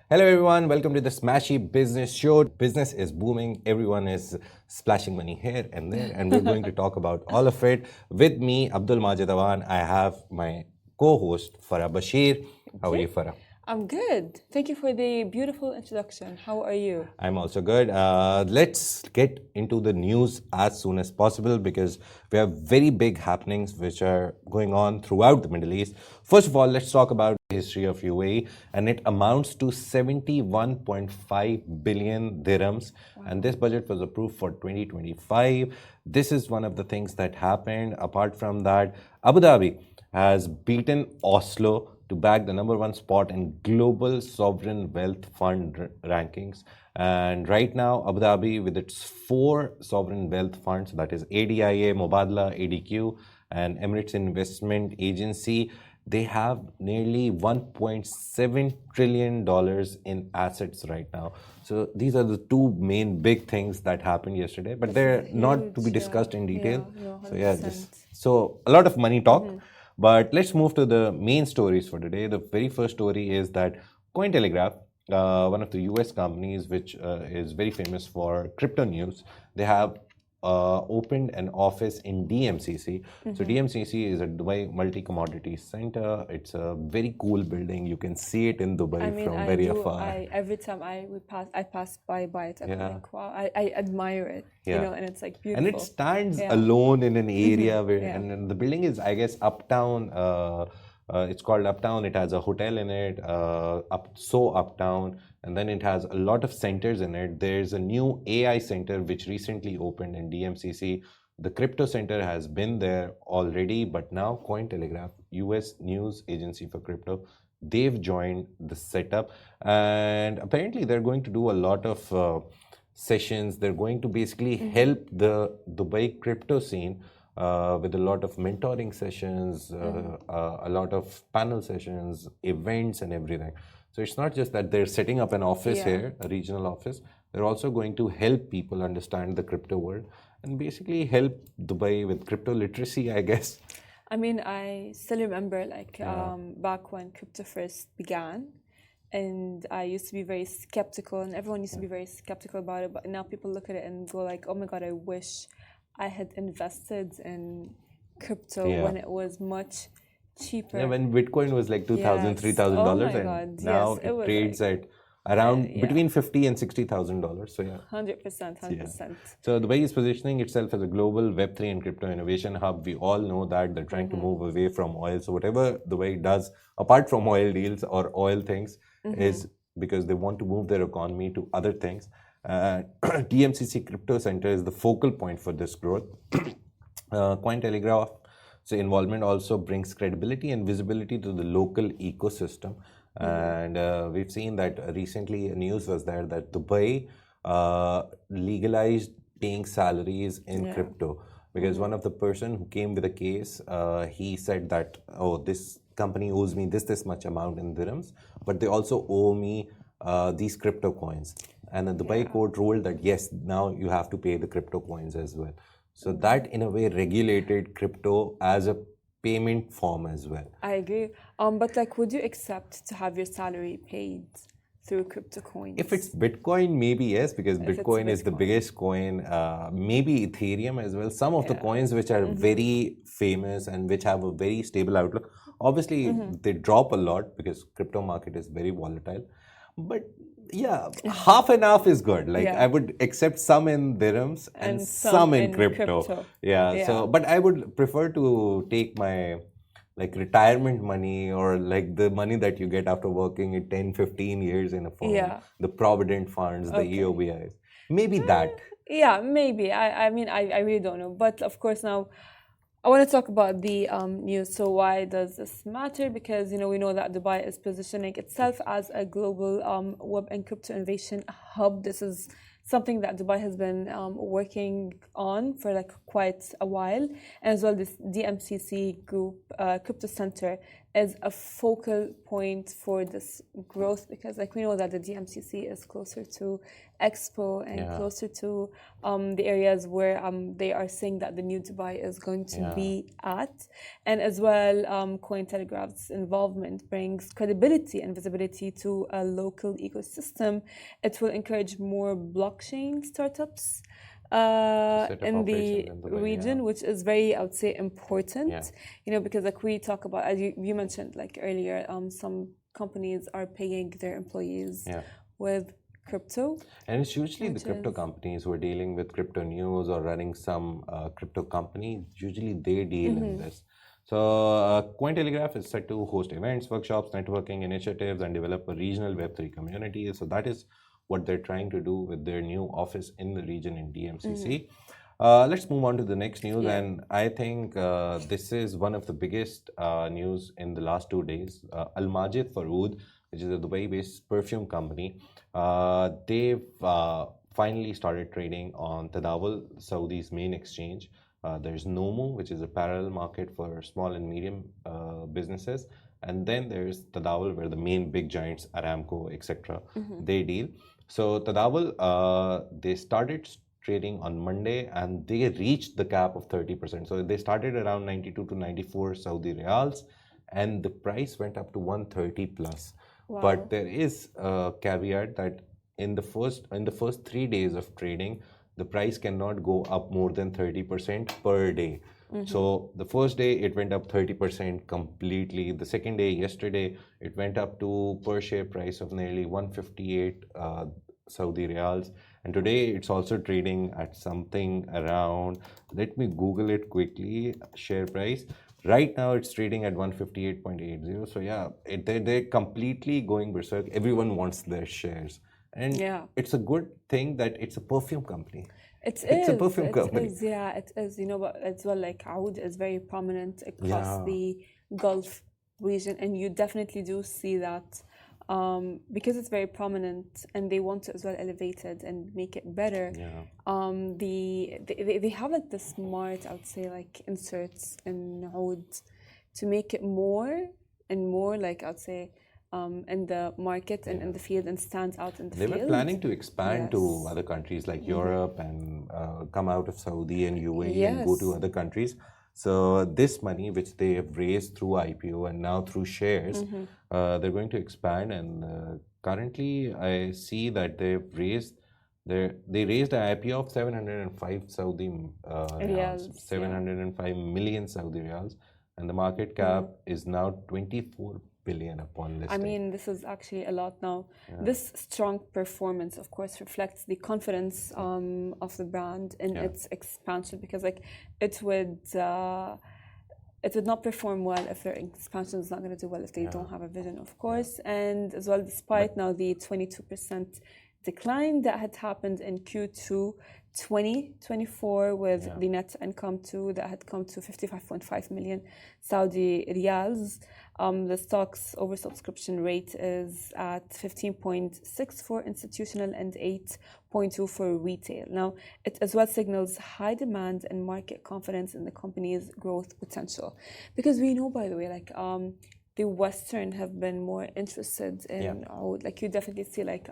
Hello everyone, welcome to the Smashy Business Show. Business is booming, everyone is splashing money here and there, and we're going to talk about all of it. With me, Abdul Majed, I have my co-host Farah Bashir. How are you, Farah? I'm good. Thank you for the beautiful introduction. How are you? I'm also good. Let's get into the news as soon as possible because we have very big happenings which are going on throughout the Middle East. First of all, let's talk about the history of UAE, and it amounts to 71.5 billion dirhams. Wow. And this budget was approved for 2025. This is one of the things that happened. Apart from that, Abu Dhabi has beaten Oslo to bag the #1 spot in global sovereign wealth fund rankings. And right now, Abu Dhabi, with its 4 sovereign wealth funds, that is ADIA, Mubadala, ADQ, and Emirates Investment Agency, they have nearly $1.7 trillion in assets right now. So these are the two main big things that happened yesterday, but they're not to be discussed in detail. So a lot of money talk. But let's move to the main stories for today. The very first story is that Cointelegraph, one of the US companies which is very famous for crypto news, they have opened an office in DMCC. So DMCC is a Dubai multi-commodity center. It's a very cool building. You can see it in Dubai from very afar. Every time I pass by it. I'm like, wow, I admire it. You know, and it's like beautiful. And it stands alone in an area where, and the building is, I guess, uptown. It's called Uptown. It has a hotel in it, Uptown, and then it has a lot of centers in it. There's a new AI center which recently opened in DMCC. The crypto center has been there already, but now Cointelegraph, US news agency for crypto, they've joined the setup, and apparently they're going to do a lot of sessions. They're going to basically help the Dubai crypto scene with a lot of mentoring sessions, a lot of panel sessions, events, and everything. So it's not just that they're setting up an office here, a regional office. They're also going to help people understand the crypto world and basically help Dubai with crypto literacy, I guess. I mean, I still remember back when crypto first began, and I used to be very skeptical, and everyone used to be very skeptical about it. But now people look at it and go like, "Oh my God, I wish I had invested in crypto when it was much cheaper." Yeah, when Bitcoin was like $2,000, $3,000, and now it trades at around between $50,000 and $60,000. So 100%. So Dubai is positioning itself as a global Web3 and crypto innovation hub. We all know that they're trying to move away from oil. So whatever Dubai does, apart from oil deals or oil things, is because they want to move their economy to other things. DMCC Crypto Center is the focal point for this growth. Cointelegraph's involvement also brings credibility and visibility to the local ecosystem. And we've seen that recently news was there that Dubai legalized paying salaries in crypto. Because one of the person who came with a case, he said that, oh, this company owes me this much amount in dirhams, but they also owe me these crypto coins. And the Dubai court ruled that yes, now you have to pay the crypto coins as well. So that in a way regulated crypto as a payment form as well. I agree. But like, would you accept to have your salary paid through crypto coins? If it's Bitcoin, maybe yes, because Bitcoin is the biggest coin. Maybe Ethereum as well. Some of the coins which are very famous and which have a very stable outlook. Obviously, they drop a lot because crypto market is very volatile. But yeah, half and half is good. Like I would accept some in dirhams and some in crypto. So, but I would prefer to take my like retirement money or like the money that you get after working in 10, 15 years in a firm, the provident funds, the EOBIs. Maybe that. Yeah, maybe. I mean, I really don't know. But of course now, I want to talk about the news. So why does this matter? Because, you know, we know that Dubai is positioning itself as a global web and crypto innovation hub. This is something that Dubai has been working on for like quite a while. And as well, this DMCC group crypto center is a focal point for this growth, because like we know that the DMCC is closer to Expo and closer to the areas where they are saying that the new Dubai is going to be at. And as well, Cointelegraph's involvement brings credibility and visibility to a local ecosystem. It will encourage more blockchain startups in the region, which is very, I would say, important. You know, because like we talk about, as you mentioned like earlier, some companies are paying their employees with crypto. And it's usually the crypto companies who are dealing with crypto news or running some crypto company. Usually they deal in this. So Cointelegraph is set to host events, workshops, networking initiatives, and develop a regional Web3 community. So that is what they're trying to do with their new office in the region in DMCC. Let's move on to the next news. And I think this is one of the biggest news in the last 2 days. Almajed, which is a Dubai-based perfume company, they've finally started trading on Tadawul, Saudi's main exchange. There's Nomu, which is a parallel market for small and medium businesses. And then there's Tadawul, where the main big giants, Aramco, etc., they deal. So Tadawul, they started trading on Monday and they reached the cap of 30%. So they started around 92 to 94 Saudi Riyals and the price went up to 130 plus. Wow. But there is a caveat that in the first 3 days of trading, the price cannot go up more than 30% per day. So the first day it went up 30% completely. The second day, yesterday, it went up to per share price of nearly 158 Saudi Riyals. And today it's also trading at something around, let me Google it quickly, share price. Right now it's trading at 158.80. So yeah, they're completely going berserk. Everyone wants their shares. And it's a good thing that it's a perfume company. It's a perfume company. It is. You know, but as well, like Oud is very prominent across the Gulf region, and you definitely do see that because it's very prominent, and they want to as well elevate it and make it better. They have like the smart, I would say, like inserts in Oud to make it more and more, like I would say, in the market and in the field, and stands out in the field. They were planning to expand to other countries like Europe and come out of Saudi and UAE and go to other countries. So this money which they have raised through IPO and now through shares, they're going to expand. And currently I see that they raised an IPO of 705 Saudi Riyals, 705 million Saudi Riyals, and the market cap is now 24 billion upon listing. I mean, this is actually a lot now. This strong performance, of course, reflects the confidence of the brand in its expansion, because like it would not perform well if their expansion is not going to do well if they don't have a vision, of course. And as well, despite now the 22% decline that had happened in Q2 2024 with the net income that had come to 55.5 million Saudi Riyals. The stock's oversubscription rate is at 15.6 for institutional and 8.2 for retail. Now, it as well signals high demand and market confidence in the company's growth potential. Because we know, by the way, like the Western have been more interested in, like you definitely see like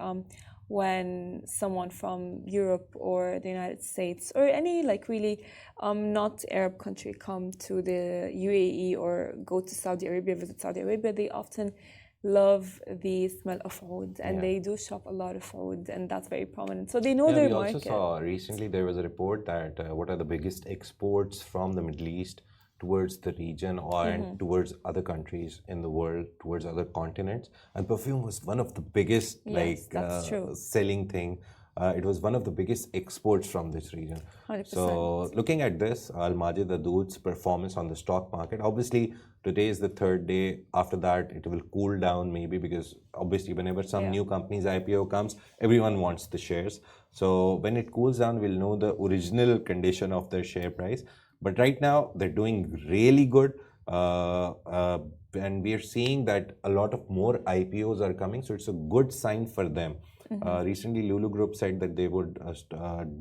when someone from Europe or the United States or any like really not Arab country come to the UAE or go to Saudi Arabia, visit Saudi Arabia, they often love the smell of oud, and they do shop a lot of oud, and that's very prominent. So they know their market. We also saw recently there was a report that what are the biggest exports from the Middle East towards the region or towards other countries in the world, towards other continents. And perfume was one of the biggest selling thing. It was one of the biggest exports from this region. 100%. So looking at this, Almajed, the dude's performance on the stock market, obviously today is the third day. After that, it will cool down maybe, because obviously whenever some new company's IPO comes, everyone wants the shares. So when it cools down, we'll know the original condition of their share price. But right now, they're doing really good. And we are seeing that a lot of more IPOs are coming. So it's a good sign for them. Recently, Lulu Group said that they would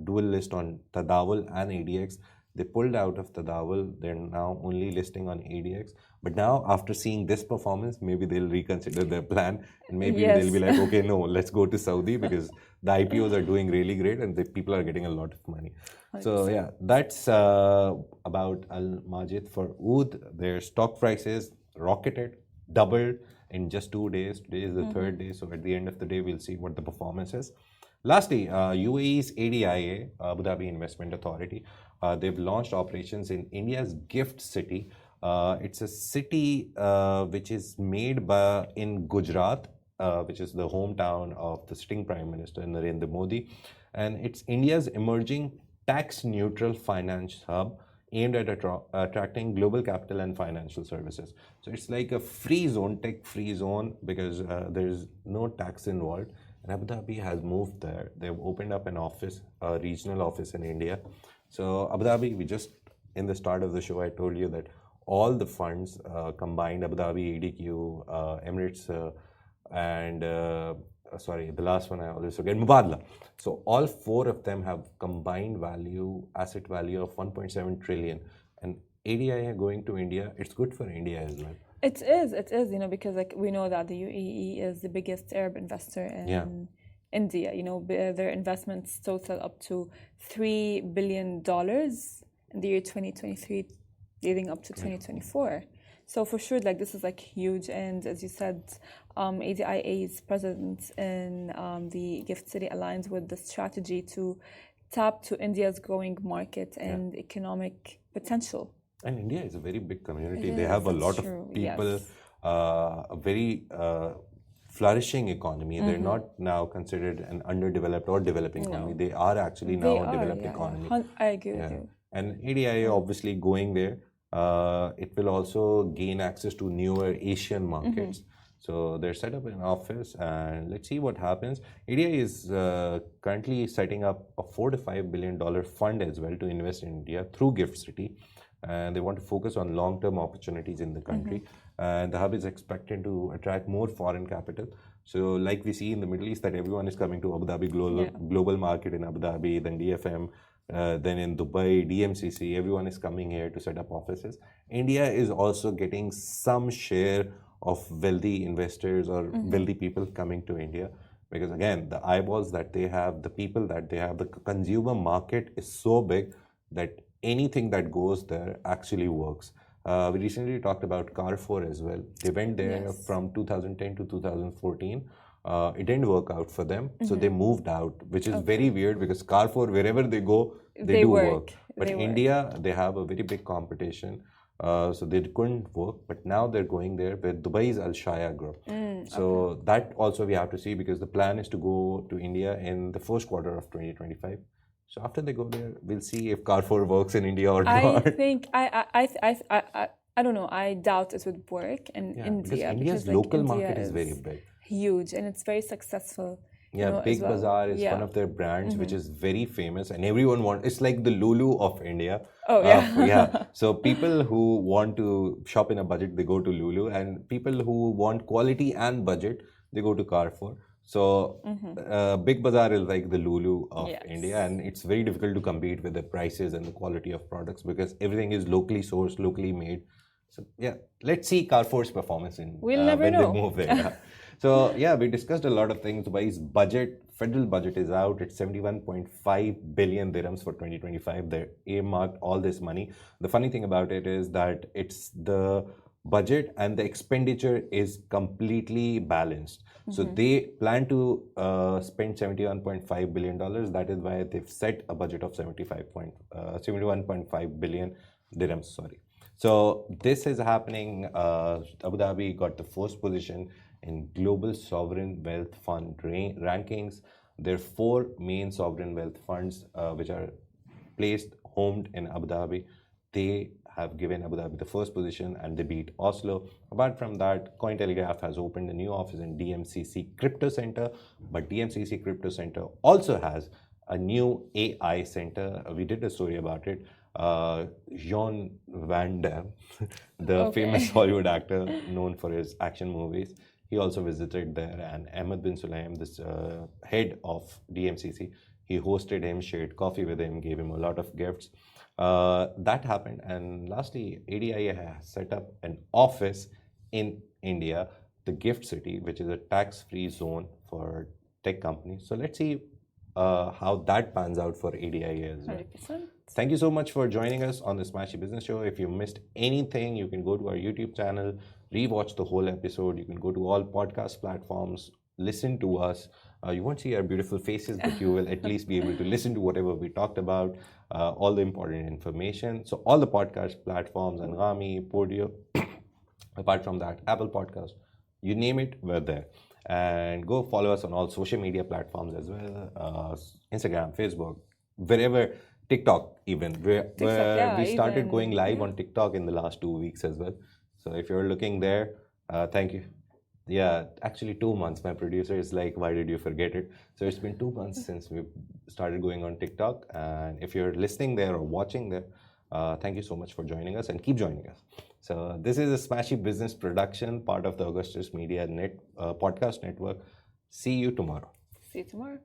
dual list on Tadawul and ADX. They pulled out of Tadawul. They're now only listing on ADX. But now, after seeing this performance, maybe they'll reconsider their plan, and maybe they'll be like, okay, no, let's go to Saudi because the IPOs are doing really great and the people are getting a lot of money. 100%. So yeah, that's about Almajed for Oud. Their stock prices rocketed, doubled in just 2 days. Today is the third day, so at the end of the day, we'll see what the performance is. Lastly, UAE's ADIA, Abu Dhabi Investment Authority, they've launched operations in India's Gift City. It's a city which is made in Gujarat, which is the hometown of the sitting Prime Minister Narendra Modi. And it's India's emerging tax-neutral finance hub aimed at attracting global capital and financial services. So it's like a free zone, tech-free zone, because there's no tax involved. And Abu Dhabi has moved there. They've opened up an office, a regional office in India. So Abu Dhabi, in the start of the show, I told you that all the funds combined, Abu Dhabi, ADQ, Emirates, and the last one I always forget, Mubadala. So all four of them have combined asset value of 1.7 trillion. And ADIA going to India, it's good for India as well. It is, because we know that the UAE is the biggest Arab investor in India. Their investments total up to $3 billion in the year 2023, leading up to 2024. So for sure, this is huge. And as you said, ADIA's presence in the Gift City aligns with the strategy to tap to India's growing market and economic potential. And India is a very big community. They have a lot of people, a very flourishing economy. They're not now considered an underdeveloped or developing economy. They are actually now a developed economy. I agree with you. And ADIA obviously going there, it will also gain access to newer Asian markets. So they're set up in an office, and let's see what happens. ADIA is currently setting up a $4 to $5 billion fund as well to invest in India through Gift City. And they want to focus on long-term opportunities in the country. And the hub is expected to attract more foreign capital. So like we see in the Middle East, that everyone is coming to Abu Dhabi global market in Abu Dhabi, then DFM, then in Dubai, DMCC, everyone is coming here to set up offices. India is also getting some share of wealthy investors or wealthy people coming to India. Because again, the eyeballs that they have, the people that they have, the consumer market is so big that anything that goes there actually works. We recently talked about Carrefour as well. They went there from 2010 to 2014. It didn't work out for them, so they moved out, which is very weird because Carrefour, wherever they go, they do work. But in India, they have a very big competition, so they couldn't work. But now they're going there with Dubai's Al Shaya group. So that also we have to see, because the plan is to go to India in the first quarter of 2025. So after they go there, we'll see if Carrefour works in India or not. I think I don't know. I doubt it would work in India. Because India's local market is very big, huge, and it's very successful. Big Bazaar is one of their brands which is very famous, and everyone wants. It's like the Lulu of India. So people who want to shop in a budget, they go to Lulu, and people who want quality and budget, they go to Carrefour. So Big Bazaar is like the Lulu of India, and it's very difficult to compete with the prices and the quality of products because everything is locally sourced, locally made. So let's see Carrefour's performance we'll never know. They move there. So we discussed a lot of things. Dubai's federal budget is out. It's 71.5 billion dirhams for 2025. They earmarked all this money. The funny thing about it is that it's the budget and the expenditure is completely balanced. So they plan to spend $71.5 billion. That is why they've set a budget of 71.5 billion dirhams. So this is happening. Abu Dhabi got the first position in global sovereign wealth fund rankings. There are 4 main sovereign wealth funds which are homed in Abu Dhabi. They have given Abu Dhabi the first position, and they beat Oslo. Apart from that, Cointelegraph has opened a new office in DMCC Crypto Center, but DMCC Crypto Center also has a new AI center. We did a story about it. Jean Van Damme, the famous Hollywood actor known for his action movies, he also visited there, and Ahmed bin Sulaim, this head of DMCC, he hosted him, shared coffee with him, gave him a lot of gifts. That happened. And lastly, ADIA has set up an office in India, the Gift City, which is a tax-free zone for tech companies. So let's see how that pans out for ADIA as well. 100%. Thank you so much for joining us on the Smashy Business Show. If you missed anything, you can go to our YouTube channel, rewatch the whole episode. You can go to all podcast platforms, listen to us. You won't see our beautiful faces, but you will at least be able to listen to whatever we talked about, all the important information. So all the podcast platforms, Anghami, Podio, apart from that, Apple Podcast, you name it, we're there. And go follow us on all social media platforms as well, Instagram, Facebook, wherever, TikTok even. We started going live on TikTok in the last 2 weeks as well. So if you're looking there, thank you. Yeah, actually 2 months. My producer is like, why did you forget it? So it's been 2 months since we started going on TikTok. And if you're listening there or watching there, thank you so much for joining us and keep joining us. So this is a Smashy Business production, part of the Augustus Media Podcast Network. See you tomorrow. See you tomorrow.